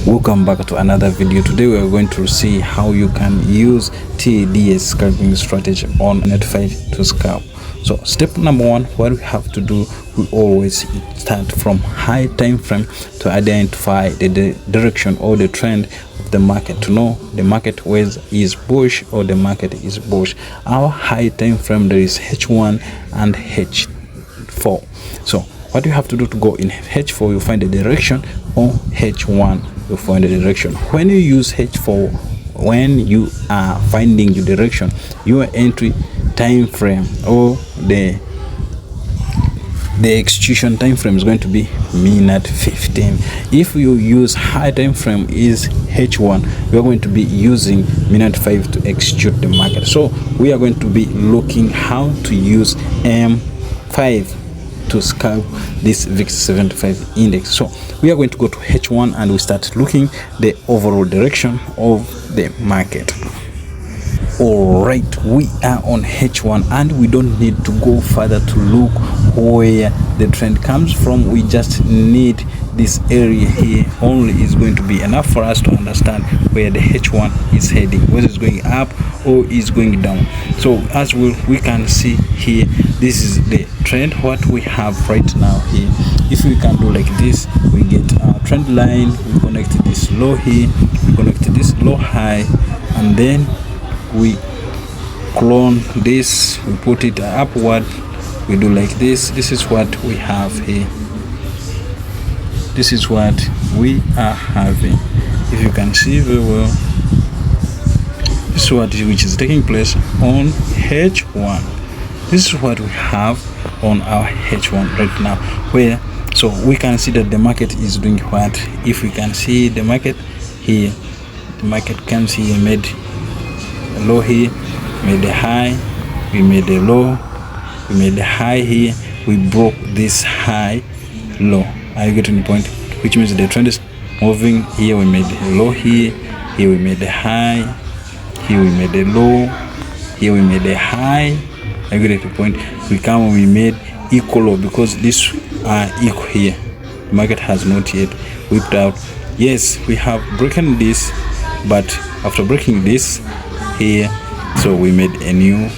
Welcome back to another video. Today we are going to see how you can use TDS scalping strategy on Net5 to scalp. So step number one, what we have to do, we always start from high time frame to identify the direction or the trend of the market, to know the market is bullish or the market is bullish. Our high time frame, there is H1 and H4. So what you have to do to go in H4, you find the direction, or H1 you find the direction. When you use H4, when you are finding your direction, your entry time frame or the execution time frame is going to be minute 15. If you use high time frame is H1, we are going to be using minute 5 to execute the market. So we are going to be looking how to use M5 to scalp this VIX 75 index. So we are going to go to H1 and we start looking the overall direction of the market. All right, we are on H1 and we don't need to go further to look where the trend comes from. We just need this area here only is going to be enough for us to understand where the H1 is heading, whether it's going up or is going down. So as we can see here, this is the trend what we have right now here. If we can do like this, we get our trend line, we connect this low here, we connect this low high, and then we clone this, we put it upward, we do like this. This is what we have here. This is what we are having. If you can see very well, this is what which is taking place on H1. This is what we have on our H1 right now, where so we can see that the market is doing what. If we can see the market here, the market comes here, made a low here, made a high, we made a low, we made a high here, we broke this high low. Are you getting the point? Which means the trend is moving. Here we made a low, here we made a high, here we made a low, here we made a high. Are you getting the point? We come, we made equal low, because these are equal here. The market has not yet whipped out. Yes, we have broken this, but after breaking this here, so we made a new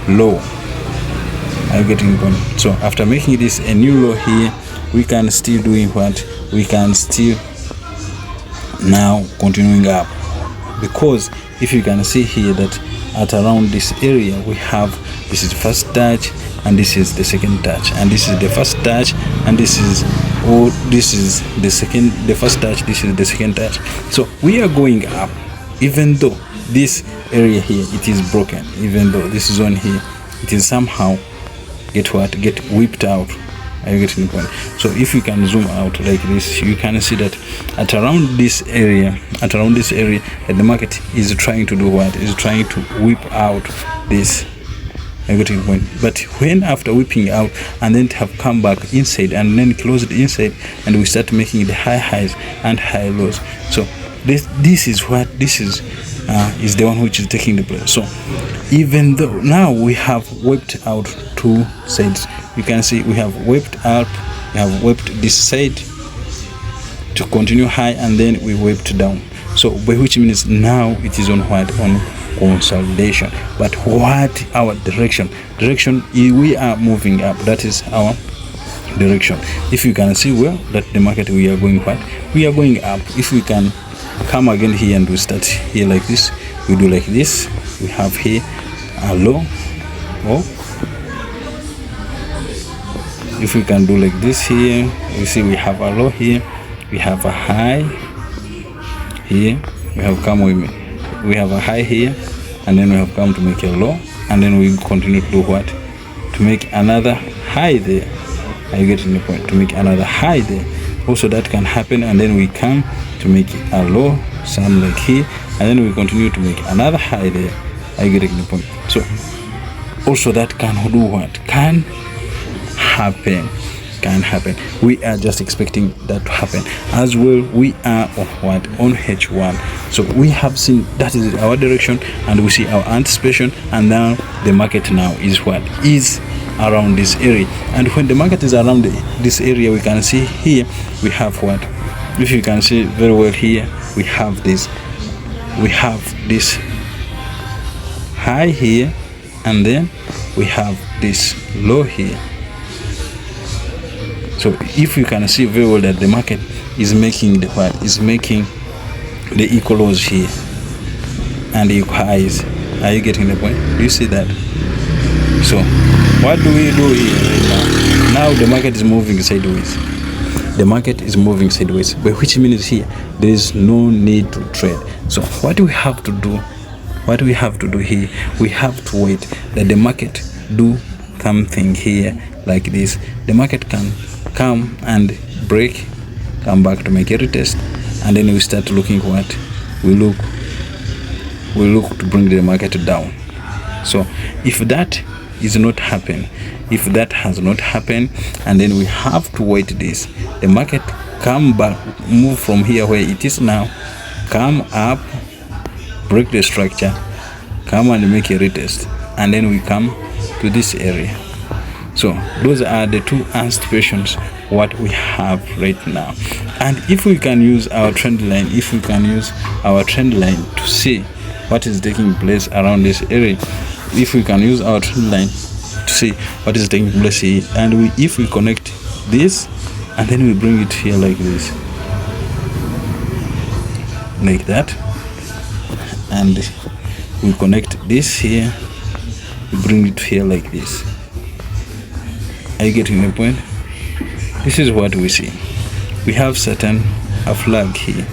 low. Are you getting the point? So after making this a new low here, we can still doing what? We can still now continuing up, because if you can see here that at around this area we have, this is the first touch and this is the second touch, and this is the first touch and this is this is the second, the first touch, this is the second touch. So we are going up, even though this area here it is broken, even though this zone here it is somehow get whipped out. Are you getting the point? So if you can zoom out like this, you can see that at around this area, that the market is trying to do what? Is trying to whip out this. Are you getting the point? But when after whipping out and then have come back inside and then close it inside, and we start making the high highs and high lows. So this is what this is the one which is taking the place. So even though now we have whipped out two sides, you can see we have whipped up, we have whipped this side to continue high, and then we whipped down. So which means now it is on what? On consolidation. But what our direction we are moving up. That is our direction. If you can see well that the market, we are going what? We are going up. If we can come again here and we start here like this, we do like this, we have here a low, or if we can do like this here, we see we have a low here, we have a high here, we have come with me, we have a high here, and then we have come to make a low, and then we continue to do what? To make another high there. Are you getting the point? To make another high there. Also that can happen, and then we come to make a low, some like here, and then we continue to make another high there. Are you getting the point? So also that can do what? Can happen. We are just expecting that to happen as well. We are on what? On H1. So we have seen that is our direction, and we see our anticipation, and now the market now is what? Is around this area. And when the market is around this area, we can see here we have what? if you can see very well here, we have this high here, and then we have this low here. So if you can see very well that the market is making the equal lows here and equal highs. Are you getting the point? Do you see that? So what do we do here right now? Now the market is moving sideways. The market is moving sideways, but which means here there is no need to trade. So what we have to do here, we have to wait that the market do something here like this. The market can come and break, come back to make a retest, and then we start looking what we look to bring the market down. So if that is not happen, if that has not happened, and then we have to wait this, the market come back, move from here where it is now, come up, break the structure, come and make a retest, and then we come to this area. So those are the two anticipations what we have right now. And if we can use our trend line, to see what is taking place around this area, if we can use our trend line to see what is taking place here, and if we connect this and then we bring it here like this, like that, and we connect this here, we bring it here like this. Are you getting the point? This is what we see. We have a flag here.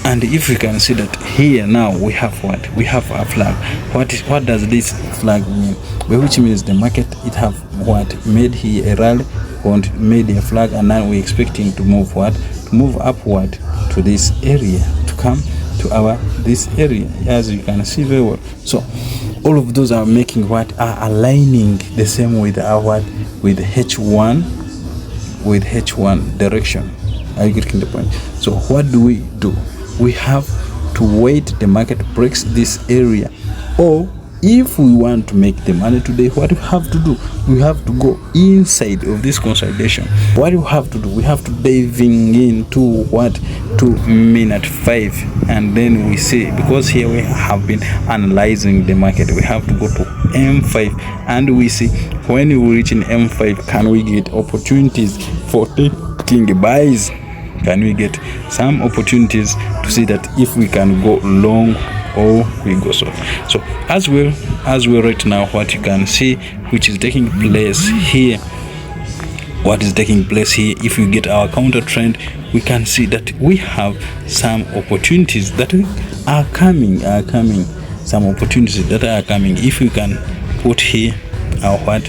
And if you can see that here now we have what? We have a flag. What does this flag mean? Well, which means the market, it have what? Made here a rally, made a flag, and now we're expecting to move what? To move upward to this area, to come to this area, as you can see very well. So all of those are making what? Are aligning the same with our what? With H1 direction. Are you getting the point? So what do? We have to wait the market breaks this area, or if we want to make the money today, what we have to do, we have to go inside of this consolidation. What we have to do, we have to diving into what? To minute 5, and then we see, because here we have been analyzing the market, we have to go to M5, and we see when we reach in M5, can we get opportunities for taking buys? Can we get some opportunities to see that if we can go long or we go short? So as well right now, what you can see which is taking place here, what is taking place here, if we get our counter trend, we can see that we have some opportunities that are coming, some opportunities that are coming. If we can put here our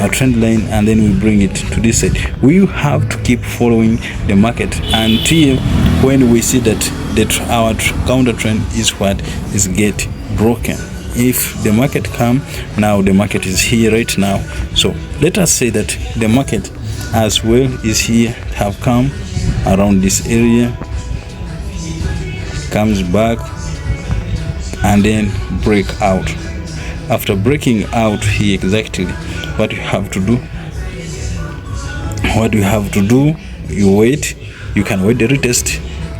trend line, and then we bring it to this side, we have to keep following the market until when we see that our counter trend is get broken. If the market come now, the market is here right now, so let us say that the market as well is here, have come around this area, comes back, and then break out. After breaking out here, exactly what you have to do, you wait. You can wait the retest,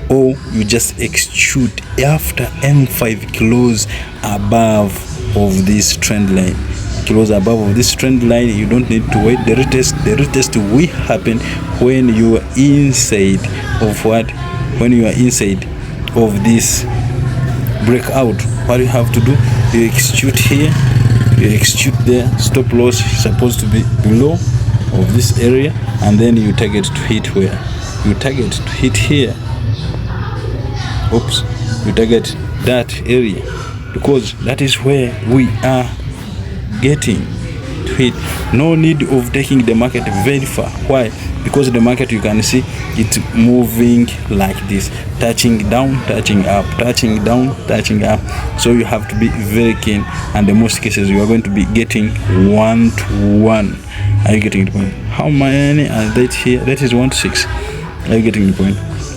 or you just execute after M5 close above of this trend line. Close above of this trend line, you don't need to wait the retest. The retest will happen when you are inside of what? When you are inside of this breakout. What you have to do, you execute here, you execute there. Stop loss is supposed to be below of this area, and then you target to hit where? You target to hit here. Oops, you target that area, because that is where we are getting to hit. No need of taking the market very far. Why? Because the market, you can see it's moving like this, touching down, touching up, touching down, touching up. So you have to be very keen, and in most cases you are going to be getting 1-to-1. Are you getting the point? How many are that here? That is 1-to-6. Are you getting the point?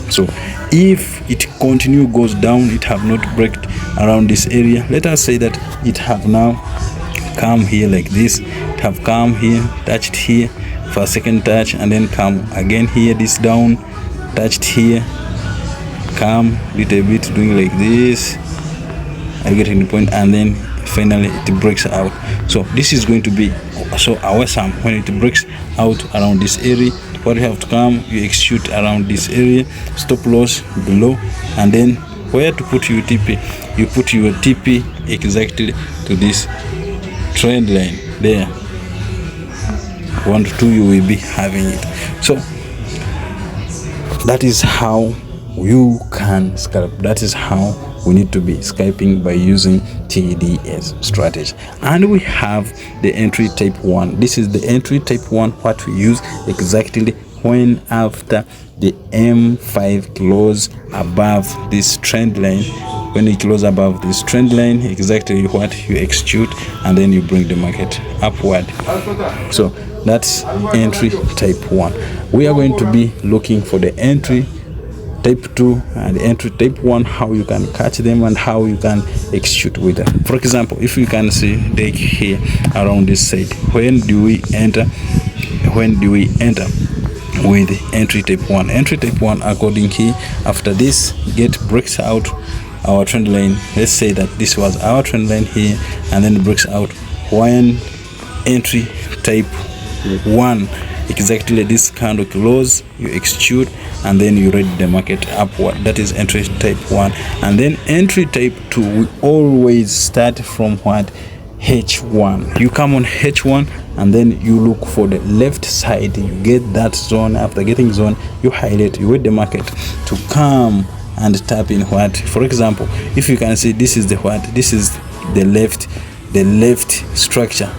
So if it continue goes down, it have not break around this area. Let us say that it have now come here like this, it have come here, touched here for a second touch, and then come again here, this down, touched here, come little bit doing like this. I get in the point, and then finally it breaks out. So this is going to be so awesome when it breaks out around this area. What you have to come, you execute around this area, stop loss below, and then where to put your TP, you put your TP exactly to this trend line there. 1 to 2 you will be having it. So that is how you can scalp. That is how we need to be scalping by using TDS strategy. And we have the entry type 1. This is the entry type 1, what we use exactly when after the M5 close above this trend line. When it close above this trend line, exactly what you execute, and then you bring the market upward. So that's entry type 1. We are going to be looking for the entry type 2 and entry type 1, how you can catch them and how you can execute with them. For example, if you can see they here around this side, when do we enter with entry type 1? Entry type 1, according here, after this breaks out our trend line, let's say that this was our trend line here, and then it breaks out when entry type 1 exactly this candle close, you execute, and then you read the market upward. That is entry type 1. And then entry type 2, we always start from what? H1. You come on H1, and then you look for the left side, you get that zone. After getting zone, you highlight, you wait the market to come and tap in what? For example, if you can see, this is the what? This is the left structure.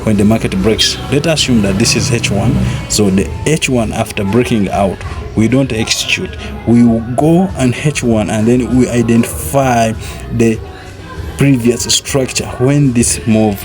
When the market breaks, let's assume that this is H1. So the H1, after breaking out, we don't execute, we will go on H1, and then we identify the previous structure when this move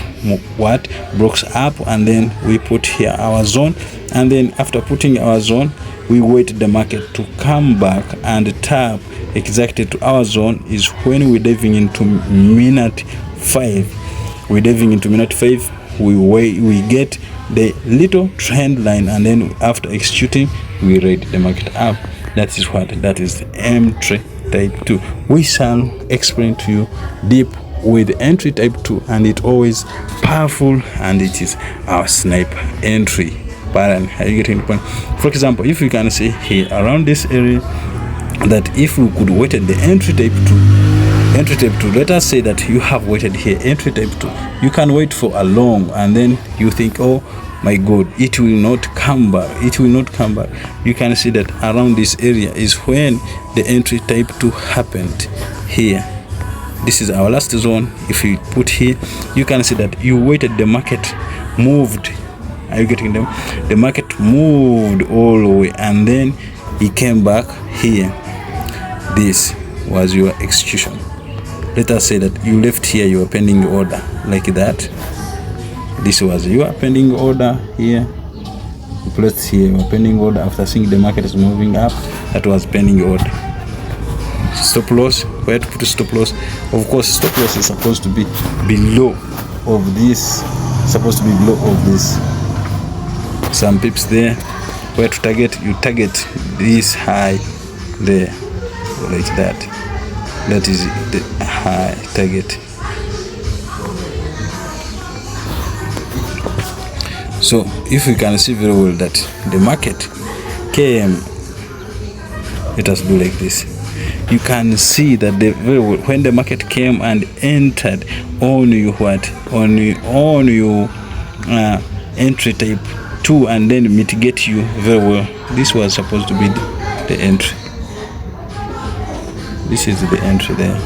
breaks up, and then we put here our zone, and then after putting our zone, we wait the market to come back and tap exactly to our zone. Is when we're diving into minute 5. We're diving into minute 5. We get the little trend line, and then after executing, we read the market up. That is what? That is the entry type 2. We shall explain to you deep with entry type 2, and it always powerful, and it is our sniper entry pattern. Are you getting the point? For example, if you can see here around this area, that if we could wait at the entry type 2, let us say that you have waited here entry type 2, you can wait for a long, and then you think, oh my god, it will not come back, you can see that around this area is when the entry type 2 happened here. This is our last zone. If you put here, you can see that you waited, the market moved. Are you getting them? The market moved all the way, and then it came back here. This was your execution. Let us say that you left here your pending order like that. This was your pending order here. You placed here your pending order after seeing the market is moving up. That was pending order. Stop loss. Where to put a stop loss? Of course, stop loss is supposed to be below of this. Some pips there. Where to target? You target this high there, like that. That is the high target. So if you can see very well that the market came, let us do like this. You can see that very well when the market came and entered on your on your entry type 2, and then mitigate you very well. This was supposed to be the entry. This is the entry there.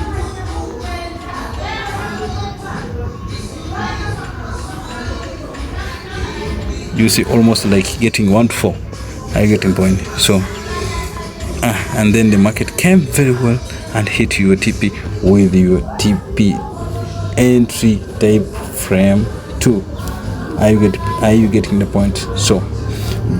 You see, almost like getting 1 to 4. I getting point. So and then the market came very well and hit your TP with your TP entry type frame 2. Are you getting the point? So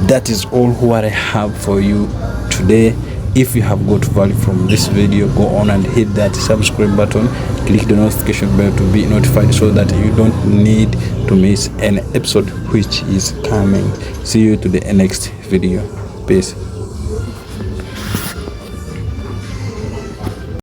that is all what I have for you today. If you have got value from this video, go on and hit that subscribe button, click the notification bell to be notified so that you don't need to miss an episode which is coming. See you to the next video. Peace.